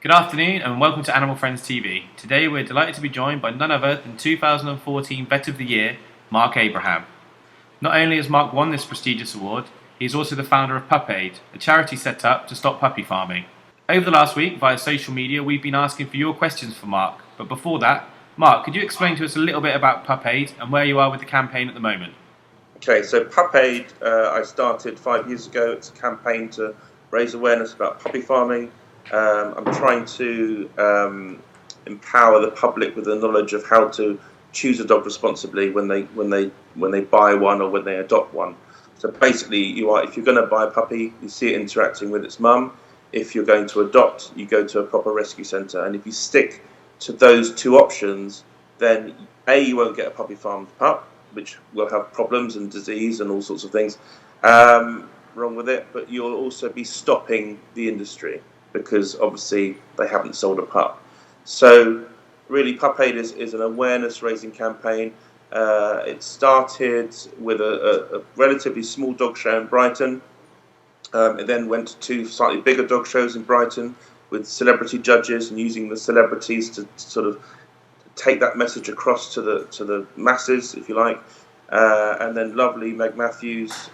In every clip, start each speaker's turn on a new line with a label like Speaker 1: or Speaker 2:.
Speaker 1: Good afternoon and welcome to Animal Friends TV. Today we're delighted to be joined by none other than 2014 Vet of the Year, Marc Abraham. Not only has Marc won this prestigious award, he is also the founder of Pup Aid, a charity set up to stop puppy farming. Over the last week, via social media, we've been asking for your questions for Marc. But before that, Marc, could you explain to us a little bit about Pup Aid and where you are with the campaign at the moment?
Speaker 2: Okay, so Pup Aid, I started 5 years ago. It's a campaign to raise awareness about puppy farming. I'm trying to empower the public with the knowledge of how to choose a dog responsibly when they buy one or when they adopt one. So basically, if you're going to buy a puppy, you see it interacting with its mum. If you're going to adopt, you go to a proper rescue centre. And if you stick to those two options, then you won't get a puppy farmed pup, which will have problems and disease and all sorts of things wrong with it, but you'll also be stopping the industry because obviously they haven't sold a pup. So really, Pup Aid is an awareness raising campaign. It started with a relatively small dog show in Brighton. It then went to two slightly bigger dog shows in Brighton with celebrity judges and using the celebrities to sort of take that message across to the masses, if you like. And then lovely Meg Matthews,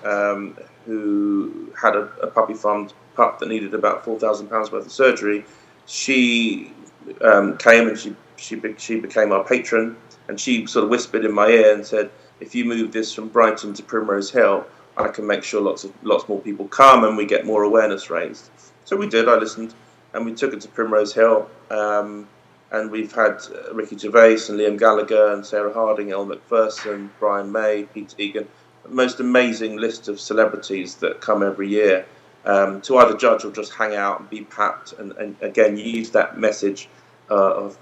Speaker 2: who had a puppy farmed pup that needed about £4,000 worth of surgery. She came and she became our patron, and she sort of whispered in my ear and said, "If you move this from Brighton to Primrose Hill, I can make sure lots more people come and we get more awareness raised." So we did. I listened, and we took it to Primrose Hill. And we've had Ricky Gervais and Liam Gallagher and Sarah Harding, Elle Macpherson, Brian May, Peter Egan, the most amazing list of celebrities that come every year to either judge or just hang out and be papped and again use that message of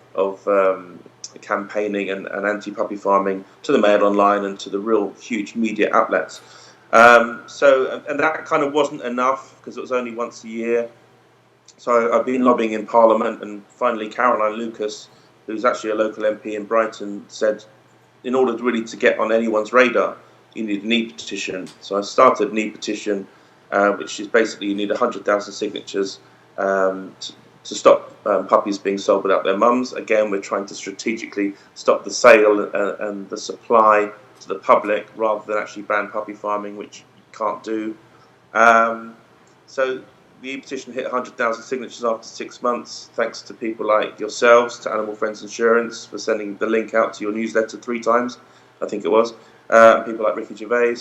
Speaker 2: campaigning and anti-puppy farming to the Mail Online and to the real huge media outlets. So that kind of wasn't enough because it was only once a year. So I've been lobbying in Parliament, and finally Caroline Lucas, who's actually a local MP in Brighton, said in order really to get on anyone's radar, you need a need petition. So I started a need petition, which is basically you need 100,000 signatures to stop puppies being sold without their mums. Again, we're trying to strategically stop the sale and the supply to the public rather than actually ban puppy farming, which you can't do. So the e-petition hit 100,000 signatures after 6 months, thanks to people like yourselves, to Animal Friends Insurance for sending the link out to your newsletter 3 times, I think it was. People like Ricky Gervais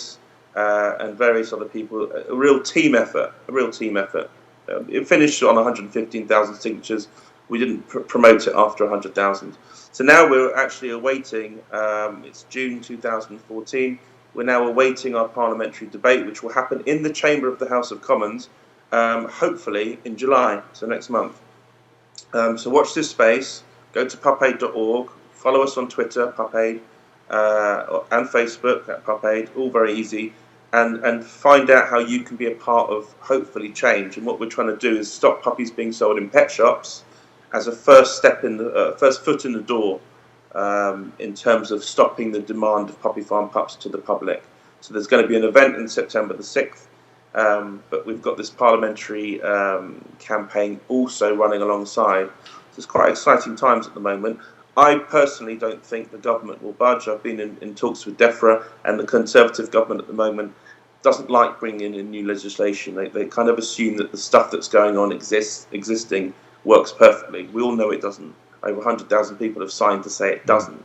Speaker 2: and various other people. A real team effort. It finished on 115,000 signatures. We didn't promote it after 100,000. So now we're actually awaiting, it's June 2014, we're now awaiting our parliamentary debate, which will happen in the chamber of the House of Commons, hopefully in July, so next month. So watch this space, go to pupaid.org, follow us on Twitter, Pupaid, and Facebook at Pupaid, all very easy, and find out how you can be a part of hopefully change. And what we're trying to do is stop puppies being sold in pet shops as a first foot in the door in terms of stopping the demand of puppy farm pups to the public. So there's going to be an event in September the 6th. But we've got this parliamentary campaign also running alongside. So it's quite exciting times at the moment. I personally don't think the government will budge. I've been in talks with DEFRA, and the Conservative government at the moment doesn't like bringing in new legislation. They kind of assume that the stuff that's going on existing works perfectly. We all know it doesn't. Over 100,000 people have signed to say it doesn't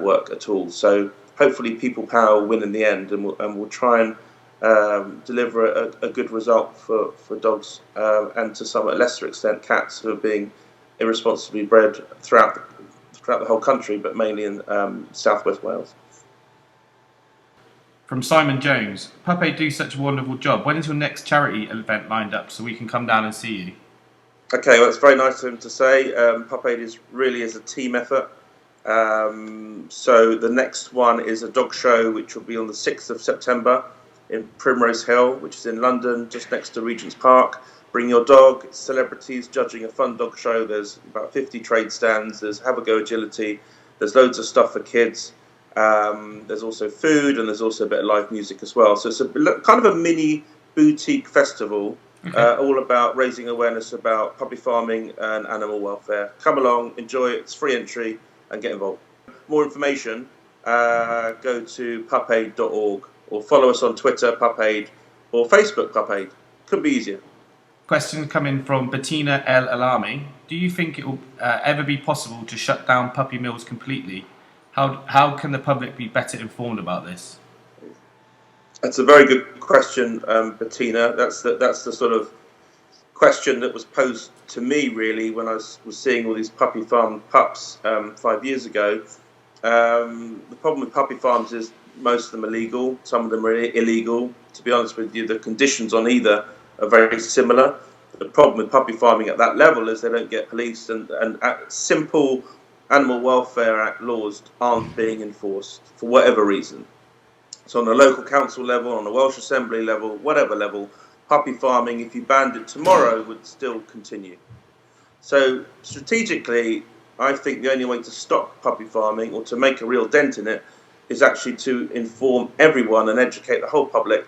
Speaker 2: work at all. So hopefully people power will win in the end, and we'll try and deliver a good result for dogs and to some lesser extent cats who are being irresponsibly bred throughout the whole country, but mainly in southwest Wales.
Speaker 1: From Simon Jones, Pup Aid do such a wonderful job. When is your next charity event lined up so we can come down and see you?
Speaker 2: Okay, well, it's very nice of him to say. Pup Aid really is a team effort. So the next one is a dog show, which will be on the 6th of September in Primrose Hill, which is in London, just next to Regent's Park. Bring your dog. It's celebrities judging a fun dog show. There's about 50 trade stands. There's Have a Go Agility. There's loads of stuff for kids. There's also food, and there's also a bit of live music as well. So it's kind of a mini boutique festival
Speaker 1: Okay.
Speaker 2: all about raising awareness about puppy farming and animal welfare. Come along, enjoy it. It's free entry, and get involved. More information, go to pupaid.org or follow us on Twitter, pupaid, or Facebook, pupaid. Could be easier.
Speaker 1: Question coming from Bettina El Alami. Do you think it will ever be possible to shut down puppy mills completely? How can the public be better informed about this?
Speaker 2: That's a very good question, Bettina. That's the sort of question that was posed to me really when I was seeing all these puppy farm pups 5 years ago. The problem with puppy farms is most of them are legal, some of them are illegal. To be honest with you, the conditions on either are very similar. The problem with puppy farming at that level is they don't get policed, and simple Animal Welfare Act laws aren't being enforced for whatever reason. So on a local council level, on a Welsh Assembly level, whatever level, puppy farming, if you banned it tomorrow, would still continue. So strategically, I think the only way to stop puppy farming or to make a real dent in it is actually to inform everyone and educate the whole public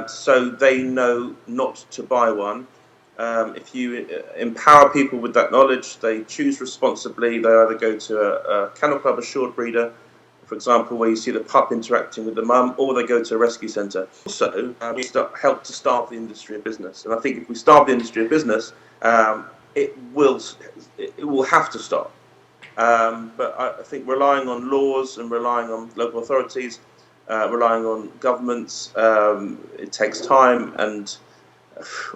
Speaker 2: so they know not to buy one. If you empower people with that knowledge, they choose responsibly. They either go to a kennel club assured breeder, for example, where you see the pup interacting with the mum, or they go to a rescue centre. Also, we help to starve the industry of business. And I think if we starve the industry of business, it will have to stop. But I think relying on laws and relying on local authorities, relying on governments, it takes time. And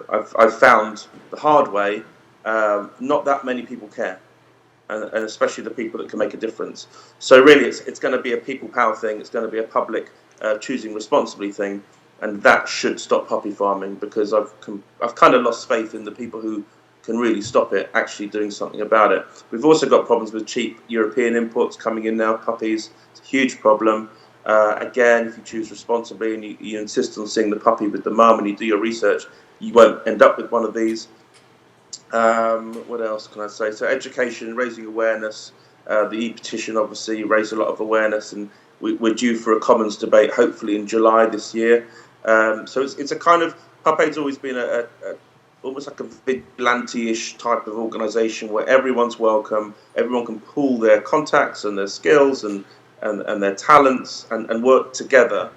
Speaker 2: I've found the hard way, not that many people care. And especially the people that can make a difference. So really, it's going to be a people power thing. It's going to be a public choosing responsibly thing, and that should stop puppy farming, because I've kind of lost faith in the people who can really stop it actually doing something about it. We've also got problems with cheap European imports coming in now. Puppies, it's a huge problem. Again, if you choose responsibly and you insist on seeing the puppy with the mum and you do your research, you won't end up with one of these. What else can I say? So education, raising awareness. The e-petition obviously raised a lot of awareness, and we're due for a Commons debate hopefully in July this year. So it's a kind of, Pupaid's always been a almost like a vigilante-ish type of organisation where everyone's welcome, everyone can pool their contacts and their skills and their talents and work together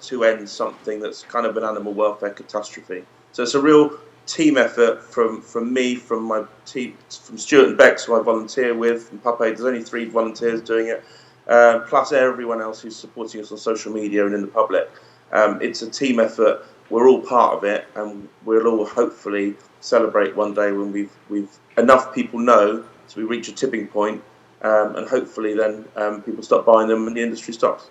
Speaker 2: to end something that's kind of an animal welfare catastrophe. So it's a real team effort from me, from my team, from Stuart and Bex, who I volunteer with, and Pupaid. There's only 3 volunteers doing it, plus everyone else who's supporting us on social media and in the public. It's a team effort. We're all part of it, and we'll all hopefully celebrate one day when we've enough people know, so we reach a tipping point, and hopefully then people stop buying them and the industry stops.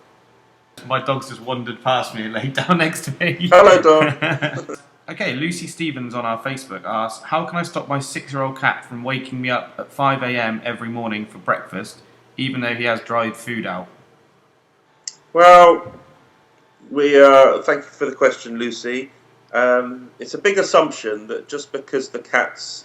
Speaker 1: My dog's just wandered past me and laid down next to me.
Speaker 2: Hello, dog.
Speaker 1: Okay, Lucy Stevens on our Facebook asks, how can I stop my 6-year-old cat from waking me up at 5 a.m. every morning for breakfast, even though he has dried food out?
Speaker 2: Well, we thank you for the question, Lucy. It's a big assumption that just because the cat's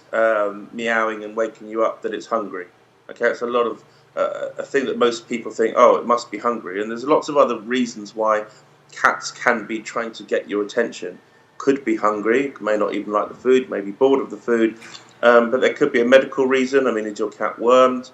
Speaker 2: meowing and waking you up that it's hungry. Okay, it's a lot of a thing that most people think, oh, it must be hungry. And there's lots of other reasons why cats can be trying to get your attention. Could be hungry, may not even like the food, may be bored of the food, but there could be a medical reason. I mean, is your cat wormed?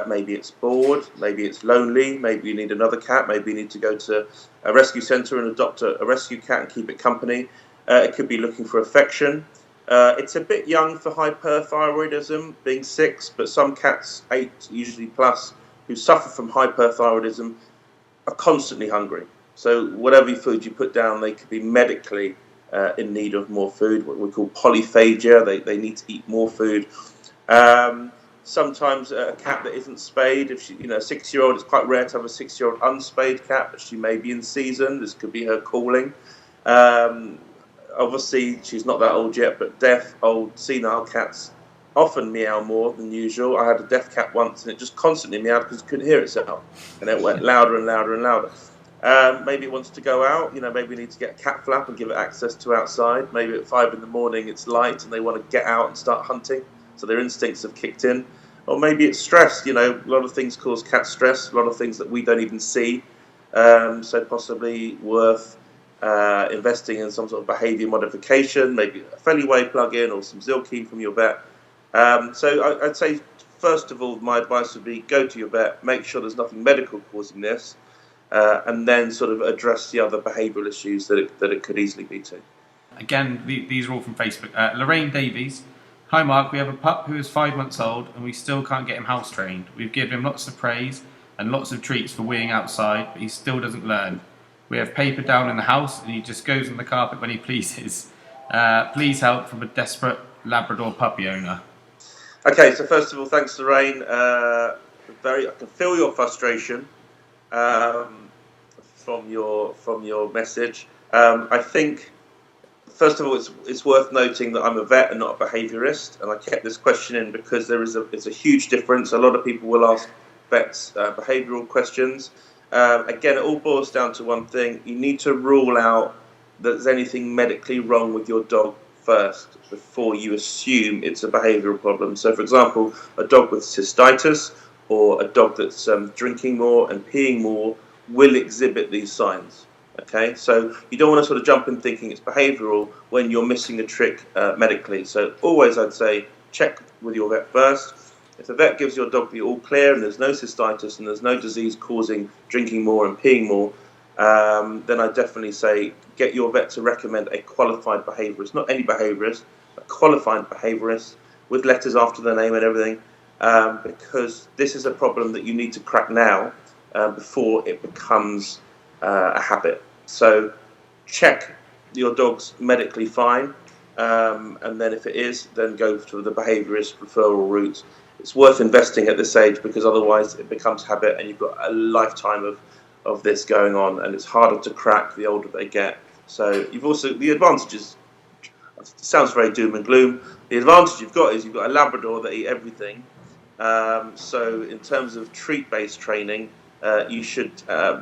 Speaker 2: Maybe it's bored, maybe it's lonely, maybe you need another cat, maybe you need to go to a rescue centre and adopt a rescue cat and keep it company. It could be looking for affection. It's a bit young for hyperthyroidism, being 6, but some cats, 8 usually plus, who suffer from hyperthyroidism are constantly hungry. So whatever food you put down, they could be medically in need of more food, what we call polyphagia. They need to eat more food. Sometimes a cat that isn't spayed, if she, a 6-year-old, it's quite rare to have a 6-year-old unspayed cat, but she may be in season. This could be her calling. Obviously, she's not that old yet, but deaf, old, senile cats often meow more than usual. I had a deaf cat once, and it just constantly meowed because it couldn't hear itself, and it went louder and louder and louder. Maybe it wants to go out. Maybe we need to get a cat flap and give it access to outside. Maybe at 5 in the morning it's light and they want to get out and start hunting, so their instincts have kicked in. Or maybe it's stress. A lot of things cause cat stress. A lot of things that we don't even see. So possibly worth investing in some sort of behaviour modification, maybe a Feliway plug-in or some Zilkey from your vet. So I'd say, first of all, my advice would be go to your vet, make sure there's nothing medical causing this, and then sort of address the other behavioural issues that it could easily be to.
Speaker 1: Again, these are all from Facebook. Lorraine Davies. Hi Mark, we have a pup who is 5 months old and we still can't get him house trained. We've given him lots of praise and lots of treats for weeing outside, but he still doesn't learn. We have paper down in the house and he just goes on the carpet when he pleases. Please help from a desperate Labrador puppy owner.
Speaker 2: Okay, so first of all, thanks Lorraine. I can feel your frustration from your message. I think, first of all, it's worth noting that I'm a vet and not a behaviourist, and I kept this question in because it's a huge difference. A lot of people will ask vets behavioural questions. Again, it all boils down to one thing: you need to rule out that there's anything medically wrong with your dog first before you assume it's a behavioural problem. So, for example, a dog with cystitis or a dog that's drinking more and peeing more will exhibit these signs. Okay, so you don't want to sort of jump in thinking it's behavioural when you're missing a trick medically. So always I'd say check with your vet first. If the vet gives your dog the all clear and there's no cystitis and there's no disease causing drinking more and peeing more, then I definitely say get your vet to recommend a qualified behaviourist, not any behaviourist, a qualified behaviourist with letters after their name and everything, because this is a problem that you need to crack now before it becomes a habit. So check your dog's medically fine, and then if it is, then go to the behaviourist referral route. It's worth investing at this age because otherwise it becomes habit and you've got a lifetime of this going on, and it's harder to crack the older they get. So you've also, the advantages, it sounds very doom and gloom, the advantage you've got is you've got a Labrador that eat everything. So in terms of treat-based training, you should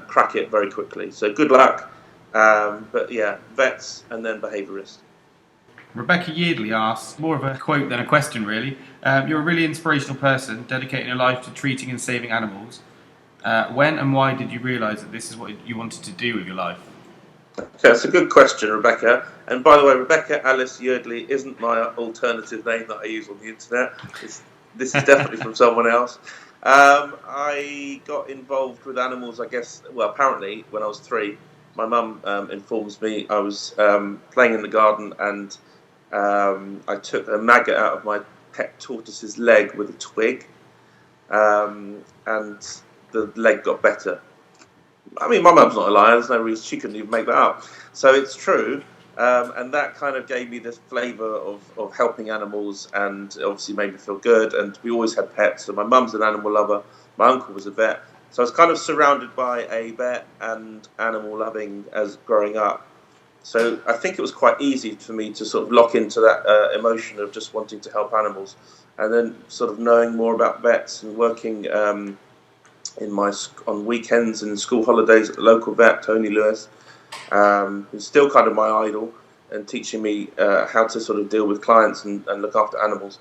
Speaker 2: crack it very quickly. So good luck, but yeah, vets and then behaviourists.
Speaker 1: Rebecca Yeardley asks, more of a quote than a question really, you're a really inspirational person, dedicating your life to treating and saving animals. When and why did you realise that this is what you wanted to do with your life?
Speaker 2: Okay, that's a good question, Rebecca. And by the way, Rebecca Alice Yeardley isn't my alternative name that I use on the internet. This is definitely from someone else. I got involved with animals, I guess, well, apparently when I was 3. My mum informs me I was playing in the garden and I took a maggot out of my pet tortoise's leg with a twig, and the leg got better. I mean, my mum's not a liar, there's no reason she couldn't even make that up. So it's true. And that kind of gave me this flavour of helping animals, and obviously made me feel good. And we always had pets. So my mum's an animal lover. My uncle was a vet. So I was kind of surrounded by a vet and animal loving as growing up. So I think it was quite easy for me to sort of lock into that emotion of just wanting to help animals. And then sort of knowing more about vets and working on weekends and school holidays at the local vet, Tony Lewis, who's still kind of my idol and teaching me how to sort of deal with clients and look after animals.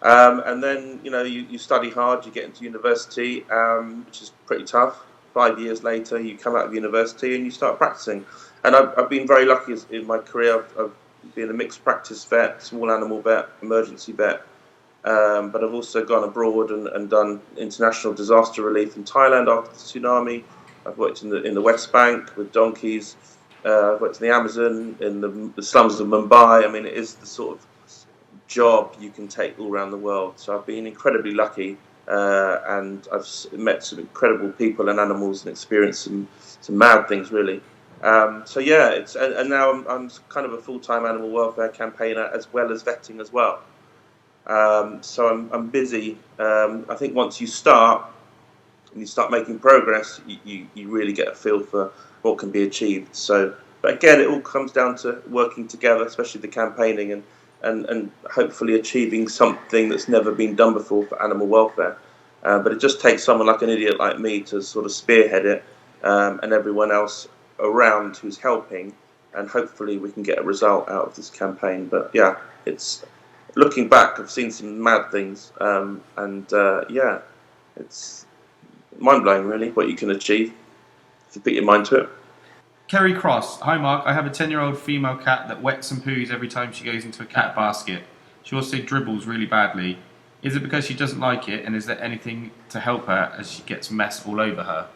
Speaker 2: And then, you study hard, you get into university, which is pretty tough. 5 years later, you come out of university and you start practicing. And I've been very lucky in my career. I've been a mixed practice vet, small animal vet, emergency vet. But I've also gone abroad and done international disaster relief in Thailand after the tsunami. I've worked in the West Bank with donkeys. I've worked in the Amazon, in the slums of Mumbai. I mean, it is the sort of job you can take all around the world. So I've been incredibly lucky, and I've met some incredible people and animals and experienced some mad things, really. So yeah, and now I'm kind of a full-time animal welfare campaigner as well as vetting as well. So I'm busy. I think once you start and you start making progress, you really get a feel for what can be achieved. So, but again, it all comes down to working together, especially the campaigning and hopefully achieving something that's never been done before for animal welfare. But it just takes someone like an idiot like me to sort of spearhead it, and everyone else around who's helping, and hopefully we can get a result out of this campaign. But yeah, it's looking back, I've seen some mad things, and yeah, it's mind-blowing really what you can achieve if you put your mind to it.
Speaker 1: Kerry Cross. Hi Mark, I have a 10-year-old female cat that wets and poos every time she goes into a cat basket. She also dribbles really badly. Is it because she doesn't like it, and is there anything to help her as she gets mess all over her?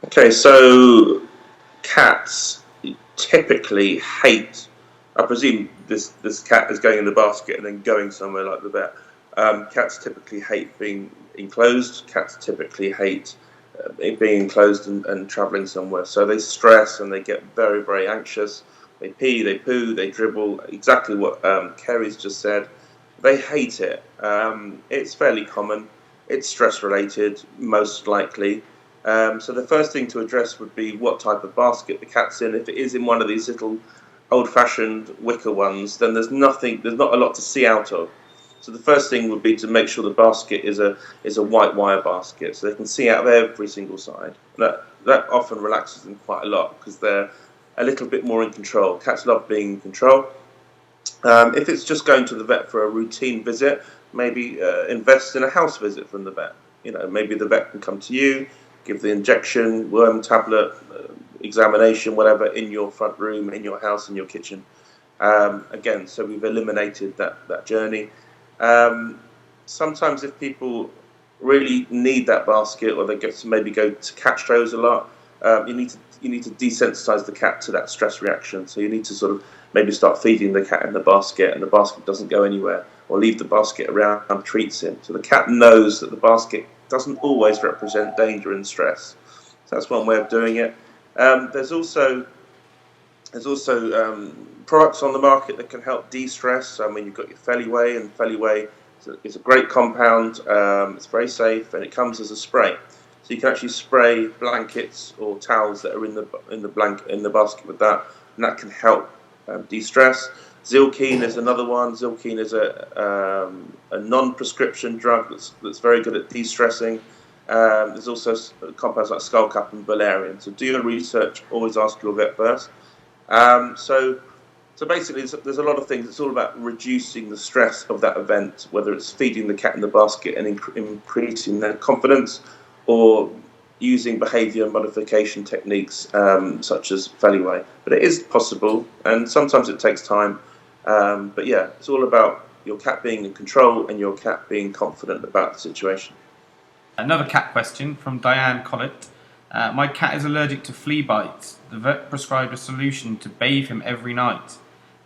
Speaker 2: Okay, so cats typically hate. I presume this cat is going in the basket and then going somewhere like the vet. Cats typically hate being enclosed. Cats typically hate being enclosed and travelling somewhere. So they stress and they get very, very anxious. They pee, they poo, they dribble. Exactly what Kerry's just said. They hate it. It's fairly common. It's stress related, most likely. So the first thing to address would be what type of basket the cat's in. If it is in one of these little old-fashioned wicker ones, then there's not a lot to see out of. So the first thing would be to make sure the basket is a white wire basket, so they can see out of every single side. That often relaxes them quite a lot because they're a little bit more in control. Cats love being in control. If it's just going to the vet for a routine visit, maybe invest in a house visit from the vet. Maybe the vet can come to you, give the injection, worm tablet, examination, whatever, in your front room, in your house, in your kitchen. Again, so we've eliminated that journey. Sometimes if people really need that basket, or they get to maybe go to cat shows a lot, you need to desensitize the cat to that stress reaction. So you need to sort of maybe start feeding the cat in the basket, and the basket doesn't go anywhere, or leave the basket around treats in. So the cat knows that the basket doesn't always represent danger and stress. So that's one way of doing it. There's also products on the market that can help de-stress. I mean, you've got your Feliway, and Feliway is a great compound. It's very safe, and it comes as a spray. So you can actually spray blankets or towels that are in the basket with that, and that can help de-stress. Zilkene is another one. Zilkene is a non-prescription drug that's very good at de-stressing. There's also compounds like skullcap and valerian. So do your research. Always ask your vet first. So basically, there's a lot of things. It's all about reducing the stress of that event, whether it's feeding the cat in the basket and increasing their confidence, or using behaviour modification techniques such as Feliway. But it is possible, and sometimes it takes time. But yeah, it's all about your cat being in control and your cat being confident about the situation.
Speaker 1: Another cat question from Diane Collett. My cat is allergic to flea bites. The vet prescribed a solution to bathe him every night.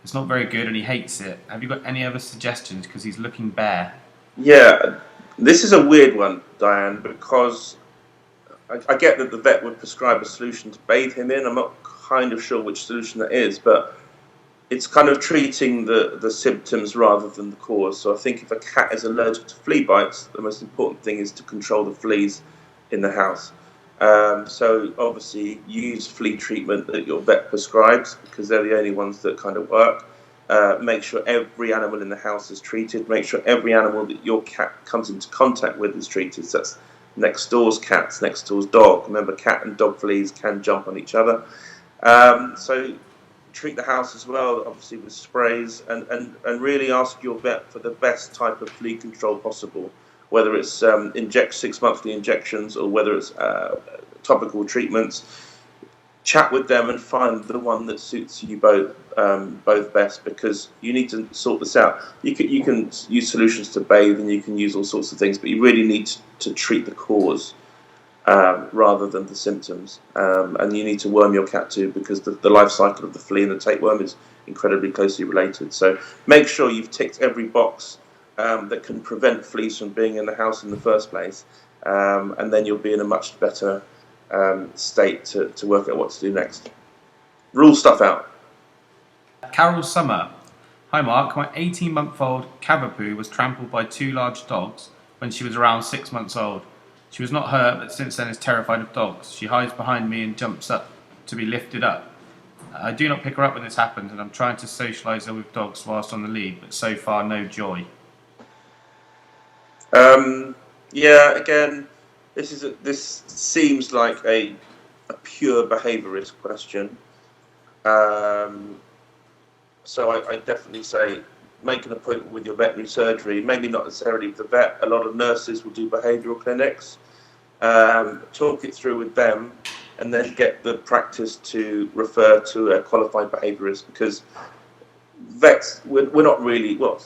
Speaker 1: It's not very good and he hates it. Have you got any other suggestions, because he's looking bare?
Speaker 2: Yeah, this is a weird one, Diane, because I get that the vet would prescribe a solution to bathe him in. I'm not kind of sure which solution that is, but it's kind of treating the symptoms rather than the cause. So I think if a cat is allergic to flea bites, the most important thing is to control the fleas in the house. So obviously use flea treatment that your vet prescribes, because they're the only ones that kind of work. Make sure every animal in the house is treated. Make sure every animal that your cat comes into contact with is treated. So that's next door's cats, next door's dog. Remember, cat and dog fleas can jump on each other. So treat the house as well, obviously with sprays, and really ask your vet for the best type of flea control possible, whether it's 6 monthly injections or whether it's topical treatments. Chat with them and find the one that suits you both best, because you need to sort this out. You can use solutions to bathe, and you can use all sorts of things, but you really need to treat the cause rather than the symptoms. And you need to worm your cat too, because the life cycle of the flea and the tapeworm is incredibly closely related. So make sure you've ticked every box that can prevent fleas from being in the house in the first place, and then you'll be in a much better state to work out what to do next. Rule stuff out.
Speaker 1: Carol Summer. Hi Mark, my 18-month-old Cavapoo was trampled by 2 large dogs when she was around 6 months old. She was not hurt, but since then is terrified of dogs. She hides behind me and jumps up to be lifted up. I do not pick her up when this happens, and I'm trying to socialise her with dogs whilst on the lead, but so far no joy.
Speaker 2: Yeah, again, this seems like a pure behaviourist question. So I definitely say make an appointment with your veterinary surgery. Maybe not necessarily with the vet. A lot of nurses will do behavioural clinics. Talk it through with them, and then get the practice to refer to a qualified behaviourist, because vets, we're not really, well,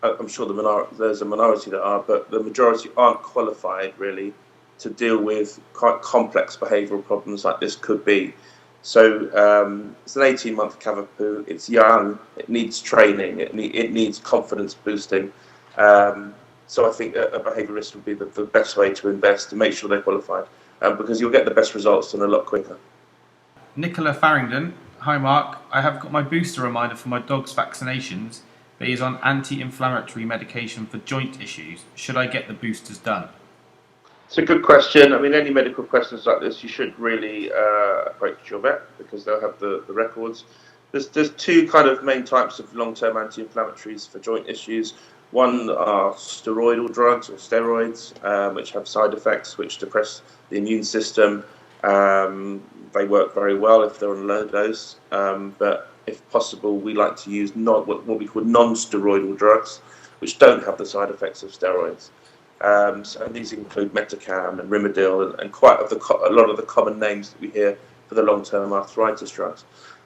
Speaker 2: I'm sure there's a minority that are, but the majority aren't qualified really to deal with quite complex behavioural problems like this could be. So it's an 18-month Cavapoo, it's young, it needs training, it needs confidence boosting. So I think a behaviourist would be the best way to invest to make sure they're qualified, because you'll get the best results and a lot quicker.
Speaker 1: Nicola Farringdon, hi Mark, I have got my booster reminder for my dog's vaccinations, but he's on anti-inflammatory medication for joint issues. Should I get the boosters done?
Speaker 2: It's a good question. I mean, any medical questions like this, you should really approach your vet, because they'll have the records. There's two kind of main types of long-term anti-inflammatories for joint issues. One are steroidal drugs or steroids, which have side effects, which depress the immune system. They work very well if they're on a low dose, but if possible, we like to use what we call non-steroidal drugs, which don't have the side effects of steroids. So these include Metacam and Rimadyl and quite a lot of the common names that we hear for the long-term arthritis drugs.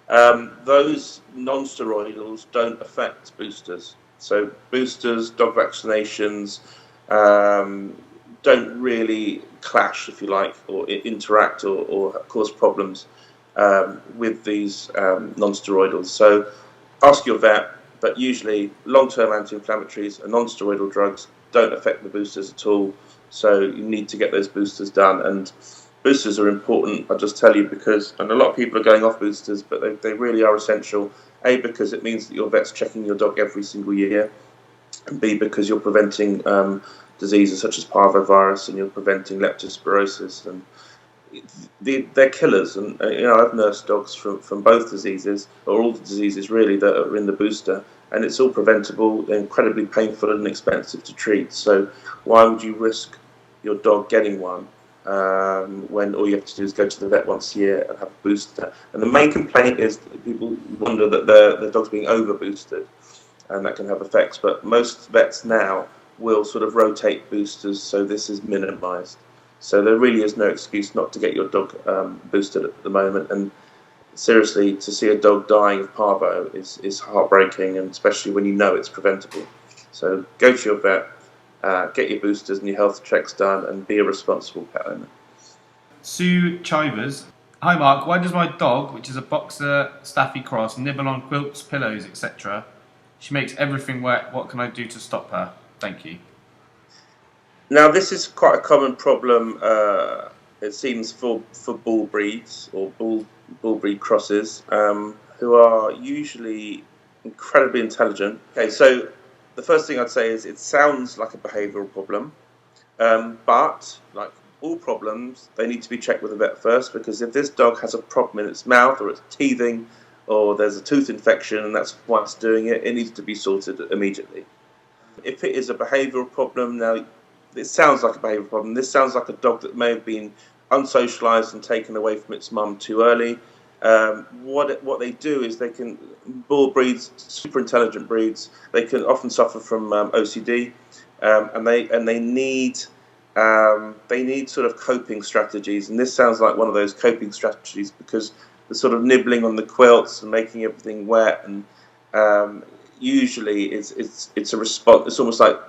Speaker 2: Those non-steroidals don't affect boosters. So boosters, dog vaccinations don't really clash, if you like, or interact or cause problems with these non-steroidals. So ask your vet, but usually long-term anti-inflammatories and non-steroidal drugs don't affect the boosters at all. So you need to get those boosters done. And boosters are important, I'll just tell you, because, and a lot of people are going off boosters, but they really are essential. A, because it means that your vet's checking your dog every single year, and B, because you're preventing diseases such as parvovirus, and you're preventing leptospirosis, and they're killers. And I've nursed dogs from both diseases, or all the diseases really, that are in the booster, and it's all preventable. They're incredibly painful and expensive to treat. So why would you risk your dog getting one when all you have to do is go to the vet once a year and have a booster? And the main complaint is that people wonder that the dog's being over boosted, and that can have effects. But most vets now will sort of rotate boosters, so this is minimised. So there really is no excuse not to get your dog boosted at the moment. And seriously, to see a dog dying of parvo is heartbreaking, and especially when you know it's preventable. So go to your vet, get your boosters and your health checks done, and be a responsible pet owner.
Speaker 1: Sue Chivers, hi Mark, why does my dog, which is a boxer staffy cross, nibble on quilts, pillows, etc.? She makes everything wet. What can I do to stop her? Thank you.
Speaker 2: Now, this is quite a common problem, it seems, for bull breeds or bull breed crosses, who are usually incredibly intelligent. Okay, so the first thing I'd say is it sounds like a behavioural problem, but like all problems, they need to be checked with a vet first, because if this dog has a problem in its mouth, or it's teething, or there's a tooth infection and that's why it's doing it, it needs to be sorted immediately. If it is a behavioural problem, now it sounds like a behavioural problem. This sounds like a dog that may have been unsocialised and taken away from its mum too early. What they do is bull breeds, super intelligent breeds, they can often suffer from OCD, and they need sort of coping strategies. And this sounds like one of those coping strategies, because the sort of nibbling on the quilts and making everything wet, and usually it's a response. It's almost like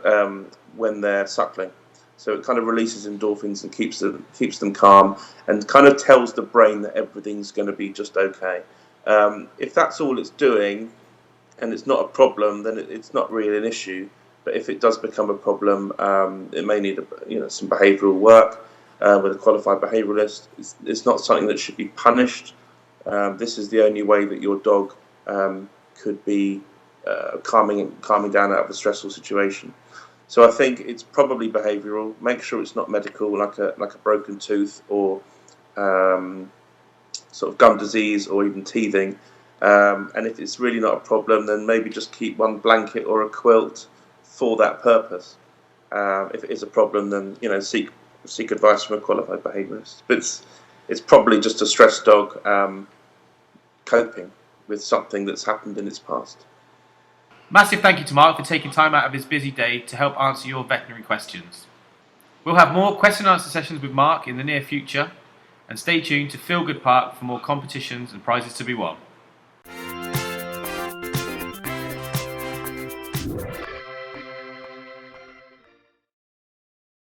Speaker 2: when they're suckling, so it kind of releases endorphins and keeps them calm, and kind of tells the brain that everything's going to be just okay. If that's all it's doing and it's not a problem, then it's not really an issue. But if it does become a problem, it may need some behavioural work with a qualified behaviouralist. It's not something that should be punished. This is the only way that your dog could be calming down out of a stressful situation. So I think it's probably behavioural. Make sure it's not medical, like a broken tooth or sort of gum disease or even teething. And if it's really not a problem, then maybe just keep one blanket or a quilt for that purpose. If it is a problem, then seek advice from a qualified behaviourist. But it's probably just a stressed dog coping with something that's happened in its past.
Speaker 1: Massive thank you to Mark for taking time out of his busy day to help answer your veterinary questions. We'll have more question and answer sessions with Mark in the near future. And stay tuned to Feel Good Park for more competitions and prizes to be won.